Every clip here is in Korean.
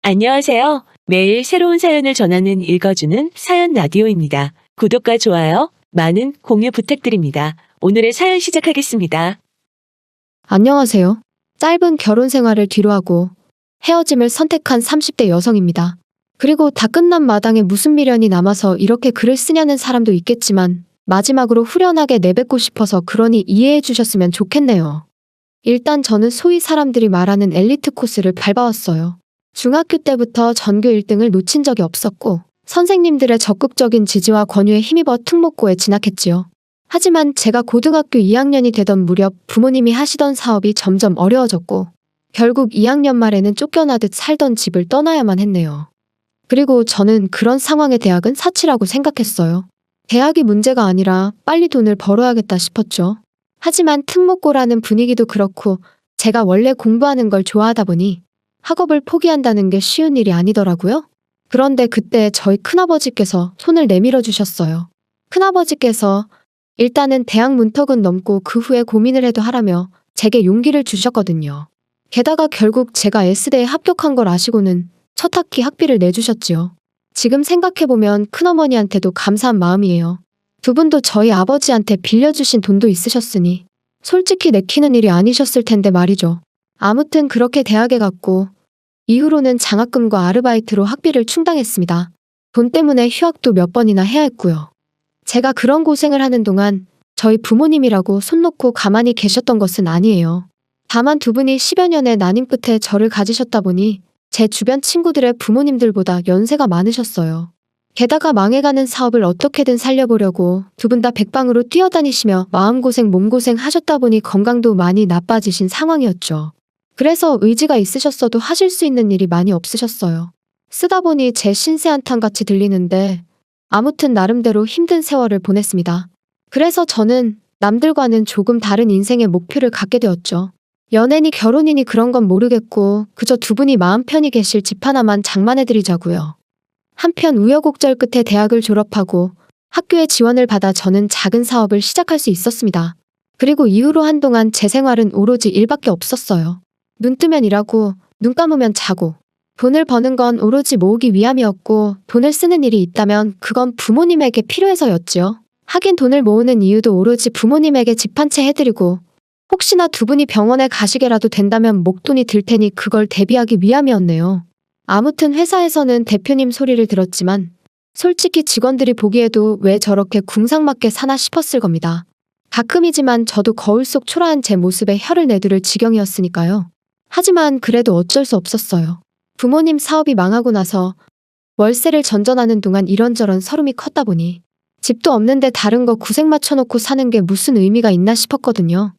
안녕하세요. 매일 새로운 사연을 전하는 읽어주는 사연 라디오입니다. 구독과 좋아요, 많은 공유 부탁드립니다. 오늘의 사연 시작하겠습니다. 안녕하세요. 짧은 결혼 생활을 뒤로하고 헤어짐을 선택한 30대 여성입니다. 그리고 다 끝난 마당에 무슨 미련이 남아서 이렇게 글을 쓰냐는 사람도 있겠지만 마지막으로 후련하게 내뱉고 싶어서 그러니 이해해 주셨으면 좋겠네요. 일단 저는 소위 사람들이 말하는 엘리트 코스를 밟아왔어요. 중학교 때부터 전교 1등을 놓친 적이 없었고 선생님들의 적극적인 지지와 권유에 힘입어 특목고에 진학했지요. 하지만 제가 고등학교 2학년이 되던 무렵 부모님이 하시던 사업이 점점 어려워졌고 결국 2학년 말에는 쫓겨나듯 살던 집을 떠나야만 했네요. 그리고 저는 그런 상황의 대학은 사치라고 생각했어요. 대학이 문제가 아니라 빨리 돈을 벌어야겠다 싶었죠. 하지만 특목고라는 분위기도 그렇고 제가 원래 공부하는 걸 좋아하다 보니 학업을 포기한다는 게 쉬운 일이 아니더라고요. 그런데 그때 저희 큰아버지께서 손을 내밀어 주셨어요. 큰아버지께서 일단은 대학 문턱은 넘고 그 후에 고민을 해도 하라며 제게 용기를 주셨거든요. 게다가 결국 제가 S대에 합격한 걸 아시고는 첫 학기 학비를 내주셨지요. 지금 생각해보면 큰어머니한테도 감사한 마음이에요. 두 분도 저희 아버지한테 빌려주신 돈도 있으셨으니 솔직히 내키는 일이 아니셨을 텐데 말이죠. 아무튼 그렇게 대학에 갔고 이후로는 장학금과 아르바이트로 학비를 충당했습니다. 돈 때문에 휴학도 몇 번이나 해야 했고요. 제가 그런 고생을 하는 동안 저희 부모님이라고 손 놓고 가만히 계셨던 것은 아니에요. 다만 두 분이 10여 년의 난임 끝에 저를 가지셨다 보니 제 주변 친구들의 부모님들보다 연세가 많으셨어요. 게다가 망해가는 사업을 어떻게든 살려보려고 두 분 다 백방으로 뛰어다니시며 마음고생 몸고생 하셨다 보니 건강도 많이 나빠지신 상황이었죠. 그래서 의지가 있으셨어도 하실 수 있는 일이 많이 없으셨어요. 쓰다 보니 제 신세 한탄같이 들리는데 아무튼 나름대로 힘든 세월을 보냈습니다. 그래서 저는 남들과는 조금 다른 인생의 목표를 갖게 되었죠. 연애니 결혼이니 그런 건 모르겠고 그저 두 분이 마음 편히 계실 집 하나만 장만해드리자고요. 한편 우여곡절 끝에 대학을 졸업하고 학교에 지원을 받아 저는 작은 사업을 시작할 수 있었습니다. 그리고 이후로 한동안 제 생활은 오로지 일밖에 없었어요. 눈 뜨면 일하고 눈 감으면 자고 돈을 버는 건 오로지 모으기 위함이었고 돈을 쓰는 일이 있다면 그건 부모님에게 필요해서였지요. 하긴 돈을 모으는 이유도 오로지 부모님에게 집 한 채 해드리고 혹시나 두 분이 병원에 가시게라도 된다면 목돈이 들 테니 그걸 대비하기 위함이었네요. 아무튼 회사에서는 대표님 소리를 들었지만 솔직히 직원들이 보기에도 왜 저렇게 궁상맞게 사나 싶었을 겁니다. 가끔이지만 저도 거울 속 초라한 제 모습에 혀를 내두를 지경이었으니까요. 하지만 그래도 어쩔 수 없었어요. 부모님 사업이 망하고 나서 월세를 전전하는 동안 이런저런 서름이 컸다 보니 집도 없는데 다른 거 구색 맞춰놓고 사는 게 무슨 의미가 있나 싶었거든요.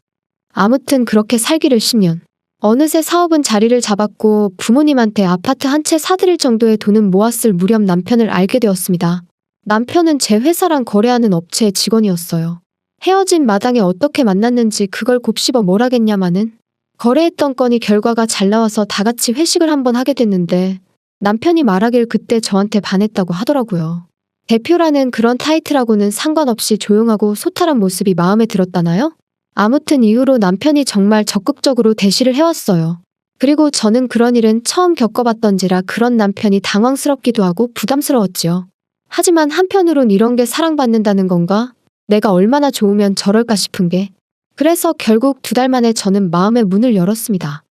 아무튼 그렇게 살기를 10년. 어느새 사업은 자리를 잡았고 부모님한테 아파트 한 채 사드릴 정도의 돈은 모았을 무렵 남편을 알게 되었습니다. 남편은 제 회사랑 거래하는 업체의 직원이었어요. 헤어진 마당에 어떻게 만났는지 그걸 곱씹어 뭘 하겠냐마는 거래했던 건이 결과가 잘 나와서 다 같이 회식을 한번 하게 됐는데 남편이 말하길 그때 저한테 반했다고 하더라고요. 대표라는 그런 타이틀하고는 상관없이 조용하고 소탈한 모습이 마음에 들었다나요? 아무튼 이후로 남편이 정말 적극적으로 대시를 해왔어요. 그리고 저는 그런 일은 처음 겪어봤던지라 그런 남편이 당황스럽기도 하고 부담스러웠지요. 하지만 한편으론 이런 게 사랑받는다는 건가? 내가 얼마나 좋으면 저럴까 싶은 게. 그래서 결국 2달 만에 저는 마음의 문을 열었습니다.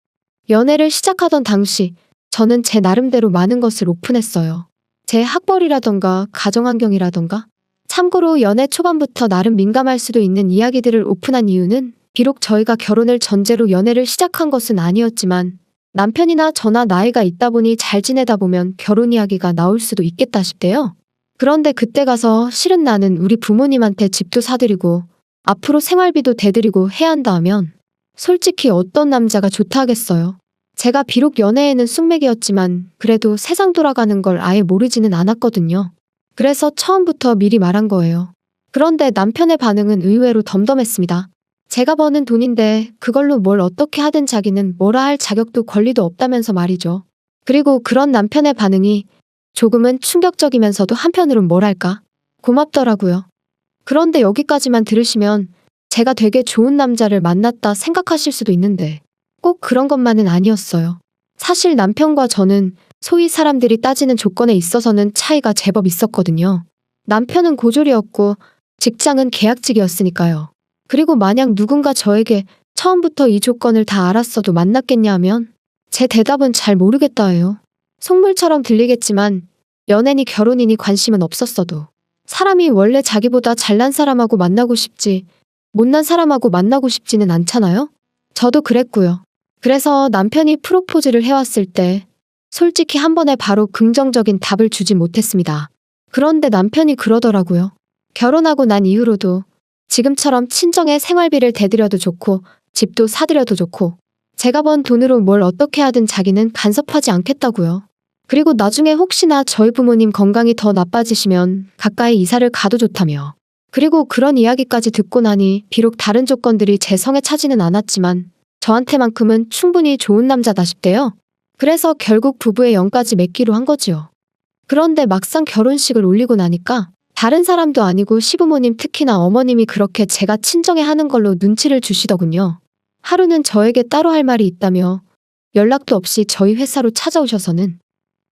연애를 시작하던 당시 저는 제 나름대로 많은 것을 오픈했어요. 제 학벌이라던가 가정환경이라던가. 참고로 연애 초반부터 나름 민감할 수도 있는 이야기들을 오픈한 이유는 비록 저희가 결혼을 전제로 연애를 시작한 것은 아니었지만 남편이나 저나 나이가 있다 보니 잘 지내다 보면 결혼 이야기가 나올 수도 있겠다 싶대요. 그런데 그때 가서 실은 나는 우리 부모님한테 집도 사드리고 앞으로 생활비도 대드리고 해야 한다 하면 솔직히 어떤 남자가 좋다 하겠어요. 제가 비록 연애에는 쑥맥이었지만 그래도 세상 돌아가는 걸 아예 모르지는 않았거든요. 그래서 처음부터 미리 말한 거예요. 그런데 남편의 반응은 의외로 덤덤했습니다. 제가 버는 돈인데 그걸로 뭘 어떻게 하든 자기는 뭐라 할 자격도 권리도 없다면서 말이죠. 그리고 그런 남편의 반응이 조금은 충격적이면서도 한편으론 뭐랄까 고맙더라고요. 그런데 여기까지만 들으시면 제가 되게 좋은 남자를 만났다 생각하실 수도 있는데 꼭 그런 것만은 아니었어요. 사실 남편과 저는 소위 사람들이 따지는 조건에 있어서는 차이가 제법 있었거든요. 남편은 고졸이었고 직장은 계약직이었으니까요. 그리고 만약 누군가 저에게 처음부터 이 조건을 다 알았어도 만났겠냐 하면 제 대답은 잘 모르겠다예요. 속물처럼 들리겠지만 연애니 결혼이니 관심은 없었어도 사람이 원래 자기보다 잘난 사람하고 만나고 싶지 못난 사람하고 만나고 싶지는 않잖아요? 저도 그랬고요. 그래서 남편이 프로포즈를 해왔을 때 솔직히 한 번에 바로 긍정적인 답을 주지 못했습니다. 그런데 남편이 그러더라고요. 결혼하고 난 이후로도 지금처럼 친정에 생활비를 대드려도 좋고 집도 사드려도 좋고 제가 번 돈으로 뭘 어떻게 하든 자기는 간섭하지 않겠다고요. 그리고 나중에 혹시나 저희 부모님 건강이 더 나빠지시면 가까이 이사를 가도 좋다며. 그리고 그런 이야기까지 듣고 나니 비록 다른 조건들이 제 성에 차지는 않았지만 저한테만큼은 충분히 좋은 남자다 싶대요. 그래서 결국 부부의 영까지 맺기로 한 거지요. 그런데 막상 결혼식을 올리고 나니까 다른 사람도 아니고 시부모님 특히나 어머님이 그렇게 제가 친정에 하는 걸로 눈치를 주시더군요. 하루는 저에게 따로 할 말이 있다며 연락도 없이 저희 회사로 찾아오셔서는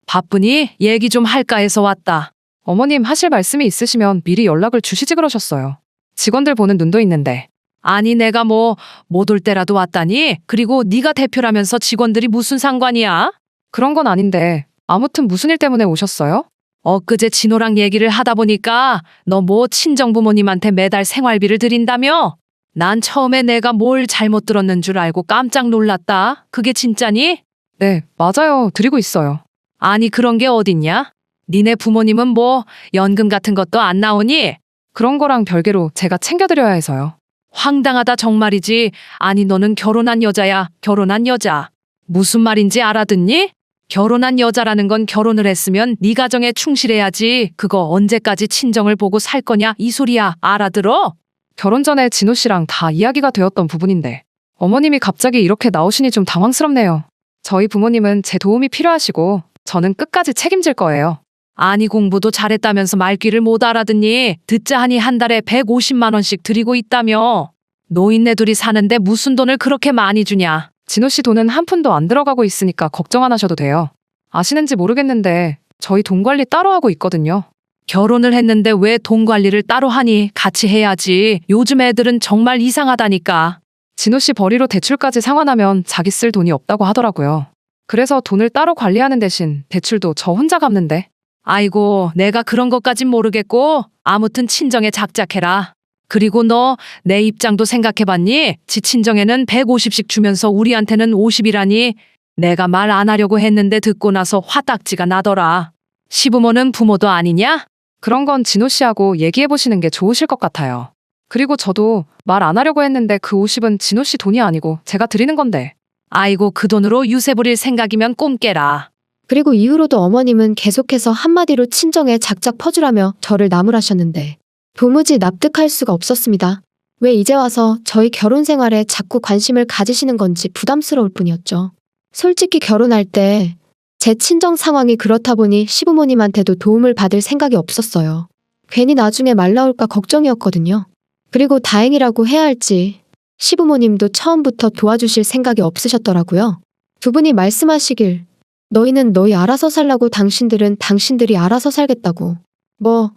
바쁘니 얘기 좀 할까 해서 왔다. 어머님 하실 말씀이 있으시면 미리 연락을 주시지 그러셨어요. 직원들 보는 눈도 있는데. 아니 내가 뭐 못 올 때라도 왔다니? 그리고 네가 대표라면서 직원들이 무슨 상관이야? 그런 건 아닌데 아무튼 무슨 일 때문에 오셨어요? 엊그제 진호랑 얘기를 하다 보니까 너 뭐 친정부모님한테 매달 생활비를 드린다며? 난 처음에 내가 뭘 잘못 들었는 줄 알고 깜짝 놀랐다. 그게 진짜니? 네, 맞아요. 드리고 있어요. 아니 그런 게 어딨냐? 니네 부모님은 뭐 연금 같은 것도 안 나오니? 그런 거랑 별개로 제가 챙겨드려야 해서요. 황당하다 정말이지. 아니 너는 결혼한 여자야. 결혼한 여자. 무슨 말인지 알아듣니? 결혼한 여자라는 건 결혼을 했으면 네 가정에 충실해야지. 그거 언제까지 친정을 보고 살 거냐 이 소리야. 알아들어? 결혼 전에 진호 씨랑 다 이야기가 되었던 부분인데 어머님이 갑자기 이렇게 나오시니 좀 당황스럽네요. 저희 부모님은 제 도움이 필요하시고 저는 끝까지 책임질 거예요. 아니 공부도 잘했다면서 말귀를 못 알아듣니? 듣자 하니 한 달에 150만 원씩 드리고 있다며. 노인네 둘이 사는데 무슨 돈을 그렇게 많이 주냐? 진호 씨 돈은 한 푼도 안 들어가고 있으니까 걱정 안 하셔도 돼요. 아시는지 모르겠는데 저희 돈 관리 따로 하고 있거든요. 결혼을 했는데 왜 돈 관리를 따로 하니? 같이 해야지. 요즘 애들은 정말 이상하다니까. 진호 씨 벌이로 대출까지 상환하면 자기 쓸 돈이 없다고 하더라고요. 그래서 돈을 따로 관리하는 대신 대출도 저 혼자 갚는데. 아이고 내가 그런 것까진 모르겠고 아무튼 친정에 작작해라. 그리고 너 내 입장도 생각해봤니? 지 친정에는 150씩 주면서 우리한테는 50이라니. 내가 말 안 하려고 했는데 듣고 나서 화딱지가 나더라. 시부모는 부모도 아니냐? 그런 건 진호 씨하고 얘기해보시는 게 좋으실 것 같아요. 그리고 저도 말 안 하려고 했는데 그 50은 진호 씨 돈이 아니고 제가 드리는 건데. 아이고 그 돈으로 유세 부릴 생각이면 꿈 깨라. 그리고 이후로도 어머님은 계속해서 한마디로 친정에 작작 퍼주라며 저를 나무라셨는데 도무지 납득할 수가 없었습니다. 왜 이제 와서 저희 결혼 생활에 자꾸 관심을 가지시는 건지 부담스러울 뿐이었죠. 솔직히 결혼할 때 제 친정 상황이 그렇다 보니 시부모님한테도 도움을 받을 생각이 없었어요. 괜히 나중에 말 나올까 걱정이었거든요. 그리고 다행이라고 해야 할지 시부모님도 처음부터 도와주실 생각이 없으셨더라고요. 두 분이 말씀하시길 너희는 너희 알아서 살라고 당신들은 당신들이 알아서 살겠다고. 뭐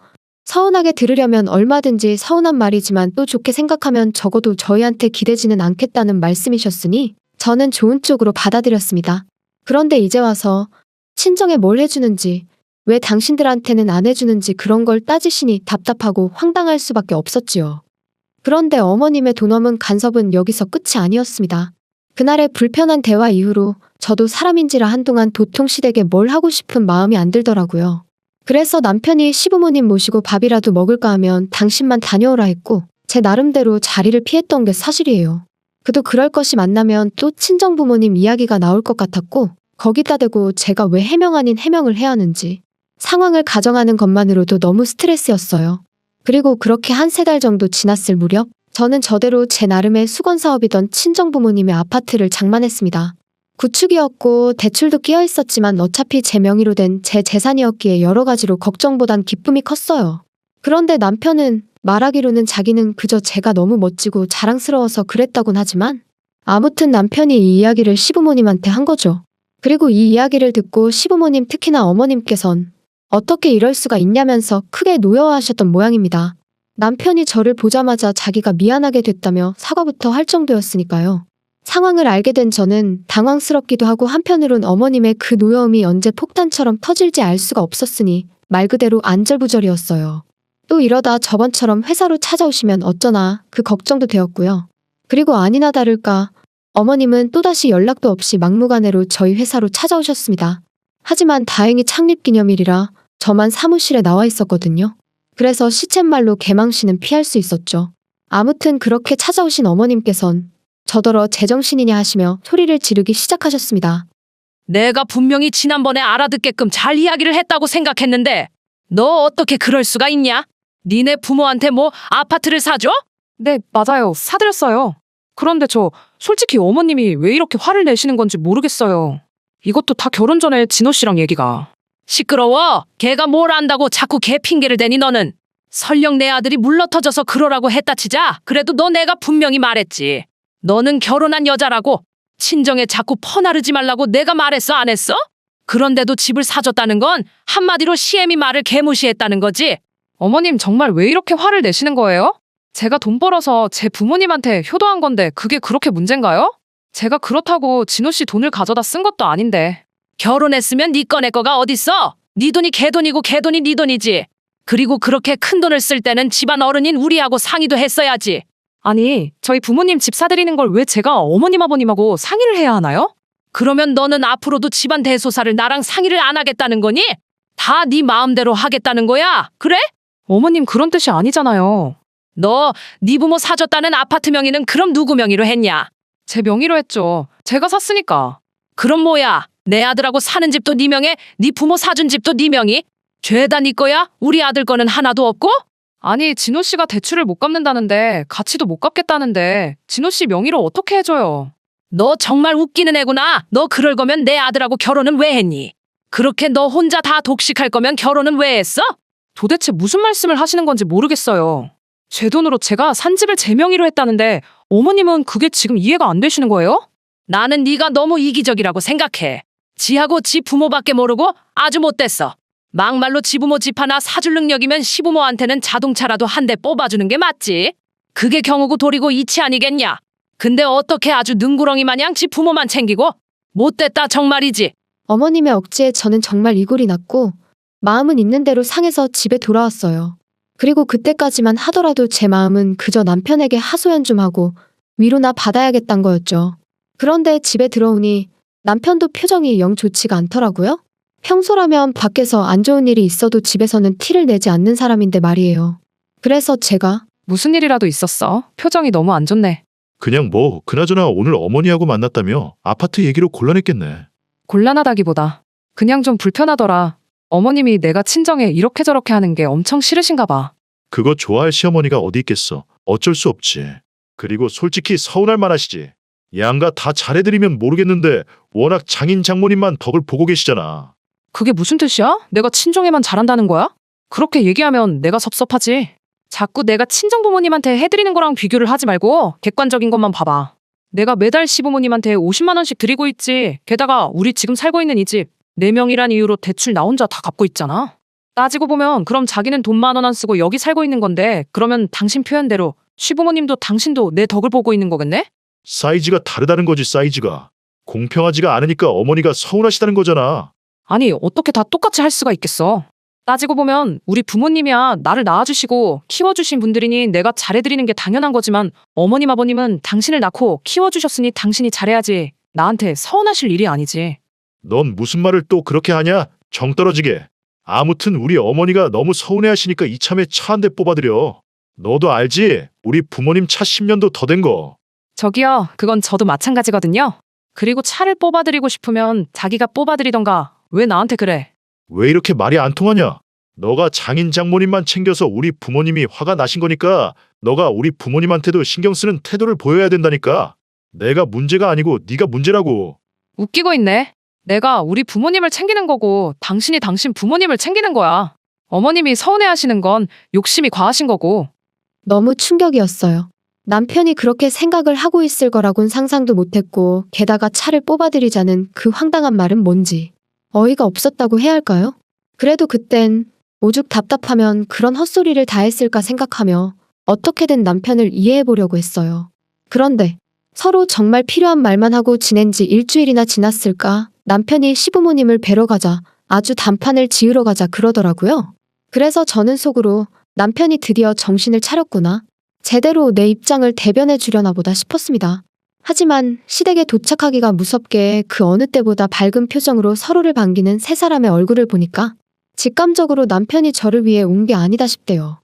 서운하게 들으려면 얼마든지 서운한 말이지만 또 좋게 생각하면 적어도 저희한테 기대지는 않겠다는 말씀이셨으니 저는 좋은 쪽으로 받아들였습니다. 그런데 이제 와서 친정에 뭘 해주는지 왜 당신들한테는 안 해주는지 그런 걸 따지시니 답답하고 황당할 수밖에 없었지요. 그런데 어머님의 돈 없는 간섭은 여기서 끝이 아니었습니다. 그날의 불편한 대화 이후로 저도 사람인지라 한동안 도통시댁에 뭘 하고 싶은 마음이 안 들더라고요. 그래서 남편이 시부모님 모시고 밥이라도 먹을까 하면 당신만 다녀오라 했고 제 나름대로 자리를 피했던 게 사실이에요. 그도 그럴 것이 만나면 또 친정부모님 이야기가 나올 것 같았고 거기다 대고 제가 왜 해명 아닌 해명을 해야 하는지 상황을 가정하는 것만으로도 너무 스트레스였어요. 그리고 그렇게 한 3달 정도 지났을 무렵 저는 저대로 제 나름의 수건사업이던 친정부모님의 아파트를 장만했습니다. 구축이었고 대출도 끼어 있었지만 어차피 제 명의로 된 제 재산이었기에 여러 가지로 걱정보단 기쁨이 컸어요. 그런데 남편은 말하기로는 자기는 그저 제가 너무 멋지고 자랑스러워서 그랬다곤 하지만 아무튼 남편이 이 이야기를 시부모님한테 한 거죠. 그리고 이 이야기를 듣고 시부모님 특히나 어머님께선 어떻게 이럴 수가 있냐면서 크게 노여워하셨던 모양입니다. 남편이 저를 보자마자 자기가 미안하게 됐다며 사과부터 할 정도였으니까요. 상황을 알게 된 저는 당황스럽기도 하고 한편으론 어머님의 그 노여움이 언제 폭탄처럼 터질지 알 수가 없었으니 말 그대로 안절부절이었어요. 또 이러다 저번처럼 회사로 찾아오시면 어쩌나 그 걱정도 되었고요. 그리고 아니나 다를까 어머님은 또다시 연락도 없이 막무가내로 저희 회사로 찾아오셨습니다. 하지만 다행히 창립기념일이라 저만 사무실에 나와 있었거든요. 그래서 시쳇말로 개망신은 피할 수 있었죠. 아무튼 그렇게 찾아오신 어머님께선 저더러 제정신이냐 하시며 소리를 지르기 시작하셨습니다. 내가 분명히 지난번에 알아듣게끔 잘 이야기를 했다고 생각했는데 너 어떻게 그럴 수가 있냐? 니네 부모한테 뭐 아파트를 사줘? 네, 맞아요. 사드렸어요. 그런데 저 솔직히 어머님이 왜 이렇게 화를 내시는 건지 모르겠어요. 이것도 다 결혼 전에 진호 씨랑 얘기가. 시끄러워. 걔가 뭘 안다고 자꾸 걔 핑계를 대니 너는. 설령 내 아들이 물러터져서 그러라고 했다 치자. 그래도 너 내가 분명히 말했지. 너는 결혼한 여자라고. 친정에 자꾸 퍼나르지 말라고 내가 말했어 안 했어? 그런데도 집을 사줬다는 건 한마디로 시애미 말을 개무시했다는 거지. 어머님 정말 왜 이렇게 화를 내시는 거예요? 제가 돈 벌어서 제 부모님한테 효도한 건데 그게 그렇게 문제인가요? 제가 그렇다고 진호 씨 돈을 가져다 쓴 것도 아닌데. 결혼했으면 네 거 내 거가 어딨어? 네 돈이 걔 돈이고 걔 돈이 네 돈이지. 그리고 그렇게 큰 돈을 쓸 때는 집안 어른인 우리하고 상의도 했어야지. 아니, 저희 부모님 집 사드리는 걸 왜 제가 어머님 아버님하고 상의를 해야 하나요? 그러면 너는 앞으로도 집안 대소사를 나랑 상의를 안 하겠다는 거니? 다 네 마음대로 하겠다는 거야? 그래? 어머님 그런 뜻이 아니잖아요. 너 네 부모 사줬다는 아파트 명의는 그럼 누구 명의로 했냐? 제 명의로 했죠. 제가 샀으니까. 그럼 뭐야? 내 아들하고 사는 집도 네 명에, 네 부모 사준 집도 네 명의? 죄다 네 거야? 우리 아들 거는 하나도 없고? 아니, 진호 씨가 대출을 못 갚는다는데 같이도 못 갚겠다는데 진호 씨 명의로 어떻게 해줘요? 너 정말 웃기는 애구나. 너 그럴 거면 내 아들하고 결혼은 왜 했니? 그렇게 너 혼자 다 독식할 거면 결혼은 왜 했어? 도대체 무슨 말씀을 하시는 건지 모르겠어요. 제 돈으로 제가 산 집을 제 명의로 했다는데 어머님은 그게 지금 이해가 안 되시는 거예요? 나는 네가 너무 이기적이라고 생각해. 지하고 지 부모밖에 모르고 아주 못됐어. 막말로 지 부모 집 하나 사줄 능력이면 시부모한테는 자동차라도 한 대 뽑아주는 게 맞지. 그게 경우고 도리고 이치 아니겠냐. 근데 어떻게 아주 능구렁이 마냥 지 부모만 챙기고. 못됐다 정말이지. 어머님의 억지에 저는 정말 이골이 났고 마음은 있는 대로 상해서 집에 돌아왔어요. 그리고 그때까지만 하더라도 제 마음은 그저 남편에게 하소연 좀 하고 위로나 받아야겠단 거였죠. 그런데 집에 들어오니 남편도 표정이 영 좋지가 않더라고요. 평소라면 밖에서 안 좋은 일이 있어도 집에서는 티를 내지 않는 사람인데 말이에요. 그래서 제가 무슨 일이라도 있었어? 표정이 너무 안 좋네. 그냥 뭐 그나저나 오늘 어머니하고 만났다며 아파트 얘기로 곤란했겠네. 곤란하다기보다 그냥 좀 불편하더라. 어머님이 내가 친정에 이렇게 저렇게 하는 게 엄청 싫으신가 봐. 그거 좋아할 시어머니가 어디 있겠어. 어쩔 수 없지. 그리고 솔직히 서운할 만하시지. 양가 다 잘해드리면 모르겠는데 워낙 장인 장모님만 덕을 보고 계시잖아. 그게 무슨 뜻이야? 내가 친정에만 잘한다는 거야? 그렇게 얘기하면 내가 섭섭하지. 자꾸 내가 친정 부모님한테 해드리는 거랑 비교를 하지 말고 객관적인 것만 봐봐. 내가 매달 시부모님한테 50만 원씩 드리고 있지. 게다가 우리 지금 살고 있는 이 집 4명이란 이유로 대출 나 혼자 다 갚고 있잖아. 따지고 보면 그럼 자기는 돈 10,000원 안 쓰고 여기 살고 있는 건데 그러면 당신 표현대로 시부모님도 당신도 내 덕을 보고 있는 거겠네? 사이즈가 다르다는 거지 사이즈가. 공평하지가 않으니까 어머니가 서운하시다는 거잖아. 아니 어떻게 다 똑같이 할 수가 있겠어. 따지고 보면 우리 부모님이야 나를 낳아주시고 키워주신 분들이니 내가 잘해드리는 게 당연한 거지만 어머님 아버님은 당신을 낳고 키워주셨으니 당신이 잘해야지. 나한테 서운하실 일이 아니지. 넌 무슨 말을 또 그렇게 하냐? 정 떨어지게. 아무튼 우리 어머니가 너무 서운해하시니까 이참에 차 한 대 뽑아드려. 너도 알지? 우리 부모님 차 10년도 더 된 거. 저기요, 그건 저도 마찬가지거든요. 그리고 차를 뽑아드리고 싶으면 자기가 뽑아드리던가. 왜 나한테 그래? 왜 이렇게 말이 안 통하냐? 너가 장인 장모님만 챙겨서 우리 부모님이 화가 나신 거니까 너가 우리 부모님한테도 신경 쓰는 태도를 보여야 된다니까. 내가 문제가 아니고 네가 문제라고. 웃기고 있네. 내가 우리 부모님을 챙기는 거고 당신이 당신 부모님을 챙기는 거야. 어머님이 서운해하시는 건 욕심이 과하신 거고. 너무 충격이었어요. 남편이 그렇게 생각을 하고 있을 거라곤 상상도 못했고, 게다가 차를 뽑아들이자는 그 황당한 말은 뭔지 어이가 없었다고 해야 할까요? 그래도 그땐 오죽 답답하면 그런 헛소리를 다 했을까 생각하며 어떻게든 남편을 이해해 보려고 했어요. 그런데 서로 정말 필요한 말만 하고 지낸 지 일주일이나 지났을까 남편이 시부모님을 뵈러 가자 아주 단판을 지으러 가자 그러더라고요. 그래서 저는 속으로 남편이 드디어 정신을 차렸구나. 제대로 내 입장을 대변해 주려나 보다 싶었습니다. 하지만 시댁에 도착하기가 무섭게 그 어느 때보다 밝은 표정으로 서로를 반기는 세 사람의 얼굴을 보니까 직감적으로 남편이 저를 위해 온 게 아니다 싶대요.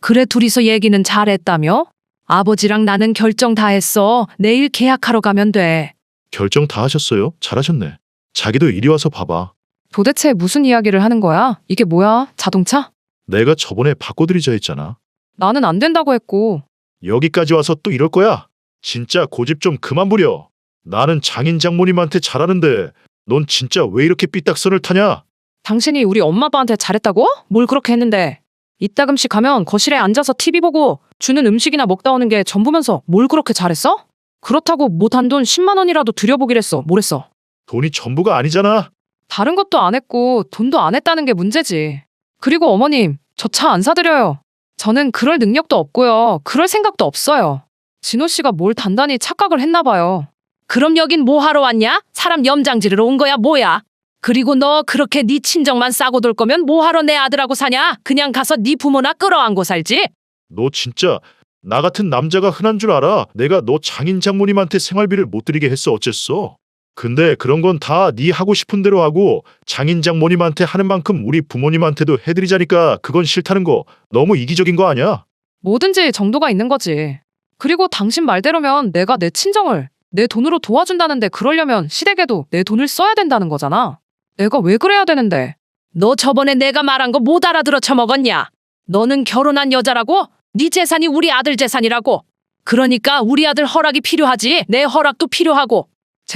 그래 둘이서 얘기는 잘했다며? 아버지랑 나는 결정 다 했어. 내일 계약하러 가면 돼. 결정 다 하셨어요? 잘하셨네. 자기도 이리 와서 봐봐. 도대체 무슨 이야기를 하는 거야? 이게 뭐야? 자동차? 내가 저번에 바꿔드리자 했잖아. 나는 안 된다고 했고. 여기까지 와서 또 이럴 거야? 진짜 고집 좀 그만 부려. 나는 장인 장모님한테 잘하는데 넌 진짜 왜 이렇게 삐딱선을 타냐? 당신이 우리 엄마 아빠한테 잘했다고? 뭘 그렇게 했는데? 이따금씩 가면 거실에 앉아서 TV 보고 주는 음식이나 먹다 오는 게 전부면서 뭘 그렇게 잘했어? 그렇다고 못한 돈 10만 원이라도 들여보기랬어. 뭐랬어? 돈이 전부가 아니잖아. 다른 것도 안 했고 돈도 안 했다는 게 문제지. 그리고 어머님, 저 차 안 사드려요. 저는 그럴 능력도 없고요. 그럴 생각도 없어요. 진호 씨가 뭘 단단히 착각을 했나 봐요. 그럼 여긴 뭐 하러 왔냐? 사람 염장 지르러 온 거야 뭐야? 그리고 너 그렇게 네 친정만 싸고 돌 거면 뭐 하러 내 아들하고 사냐? 그냥 가서 네 부모나 끌어안고 살지? 너 진짜 나 같은 남자가 흔한 줄 알아? 내가 너 장인 장모님한테 생활비를 못 드리게 했어 어쨌어? 근데 그런 건 다 네 하고 싶은 대로 하고 장인 장모님한테 하는 만큼 우리 부모님한테도 해드리자니까 그건 싫다는 거 너무 이기적인 거 아니야? 뭐든지 정도가 있는 거지. 그리고 당신 말대로면 내가 내 친정을 내 돈으로 도와준다는데 그러려면 시댁에도 내 돈을 써야 된다는 거잖아. 내가 왜 그래야 되는데? 너 저번에 내가 말한 거 못 알아들어 처먹었냐? 너는 결혼한 여자라고? 네 재산이 우리 아들 재산이라고. 그러니까 우리 아들 허락이 필요하지. 내 허락도 필요하고.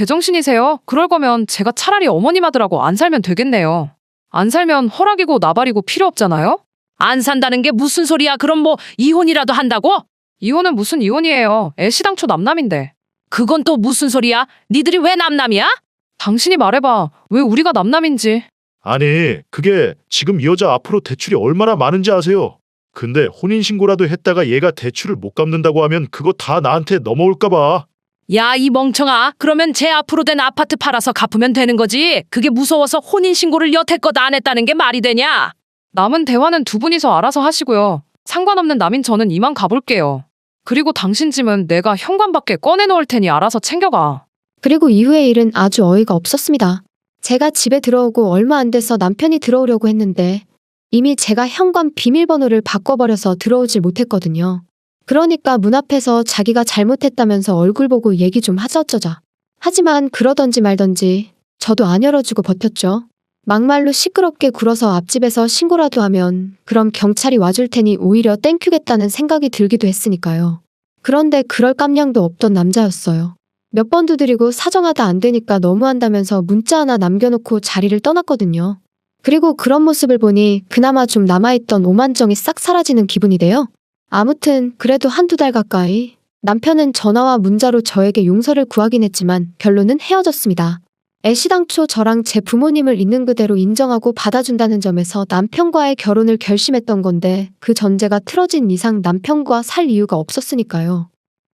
제정신이세요? 그럴 거면 제가 차라리 어머님 아들하고 안 살면 되겠네요. 안 살면 허락이고 나발이고 필요 없잖아요? 안 산다는 게 무슨 소리야? 그럼 뭐 이혼이라도 한다고? 이혼은 무슨 이혼이에요. 애시당초 남남인데. 그건 또 무슨 소리야? 니들이 왜 남남이야? 당신이 말해봐. 왜 우리가 남남인지. 아니 그게 지금 이 여자 앞으로 대출이 얼마나 많은지 아세요? 근데 혼인신고라도 했다가 얘가 대출을 못 갚는다고 하면 그거 다 나한테 넘어올까 봐. 야, 이 멍청아. 그러면 제 앞으로 된 아파트 팔아서 갚으면 되는 거지. 그게 무서워서 혼인신고를 여태껏 안 했다는 게 말이 되냐? 남은 대화는 두 분이서 알아서 하시고요. 상관없는 남인 저는 이만 가볼게요. 그리고 당신 짐은 내가 현관밖에 꺼내놓을 테니 알아서 챙겨가. 그리고 이후의 일은 아주 어이가 없었습니다. 제가 집에 들어오고 얼마 안 돼서 남편이 들어오려고 했는데 이미 제가 현관 비밀번호를 바꿔버려서 들어오질 못했거든요. 그러니까 문 앞에서 자기가 잘못했다면서 얼굴 보고 얘기 좀 하자 어쩌자. 하지만 그러던지 말던지 저도 안 열어주고 버텼죠. 막말로 시끄럽게 굴어서 앞집에서 신고라도 하면 그럼 경찰이 와줄 테니 오히려 땡큐겠다는 생각이 들기도 했으니까요. 그런데 그럴 깜냥도 없던 남자였어요. 몇 번 두드리고 사정하다 안 되니까 너무한다면서 문자 하나 남겨놓고 자리를 떠났거든요. 그리고 그런 모습을 보니 그나마 좀 남아있던 오만정이 싹 사라지는 기분이 돼요. 아무튼 그래도 한두 달 가까이 남편은 전화와 문자로 저에게 용서를 구하긴 했지만 결론은 헤어졌습니다. 애시당초 저랑 제 부모님을 있는 그대로 인정하고 받아준다는 점에서 남편과의 결혼을 결심했던 건데 그 전제가 틀어진 이상 남편과 살 이유가 없었으니까요.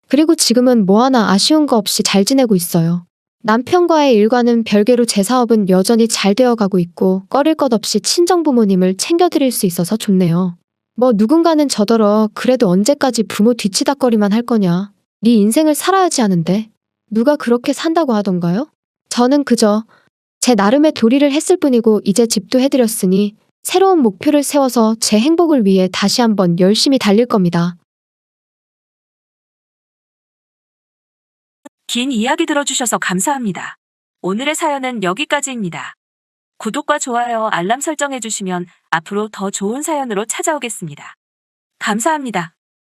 그리고 지금은 뭐 하나 아쉬운 거 없이 잘 지내고 있어요. 남편과의 일과는 별개로 제 사업은 여전히 잘 되어가고 있고 꺼릴 것 없이 친정부모님을 챙겨드릴 수 있어서 좋네요. 뭐 누군가는 저더러 그래도 언제까지 부모 뒤치다꺼리만 할 거냐. 네 인생을 살아야지 하는데 누가 그렇게 산다고 하던가요? 저는 그저 제 나름의 도리를 했을 뿐이고 이제 집도 해드렸으니 새로운 목표를 세워서 제 행복을 위해 다시 한번 열심히 달릴 겁니다. 긴 이야기 들어주셔서 감사합니다. 오늘의 사연은 여기까지입니다. 구독과 좋아요, 알람 설정해주시면 앞으로 더 좋은 사연으로 찾아오겠습니다. 감사합니다.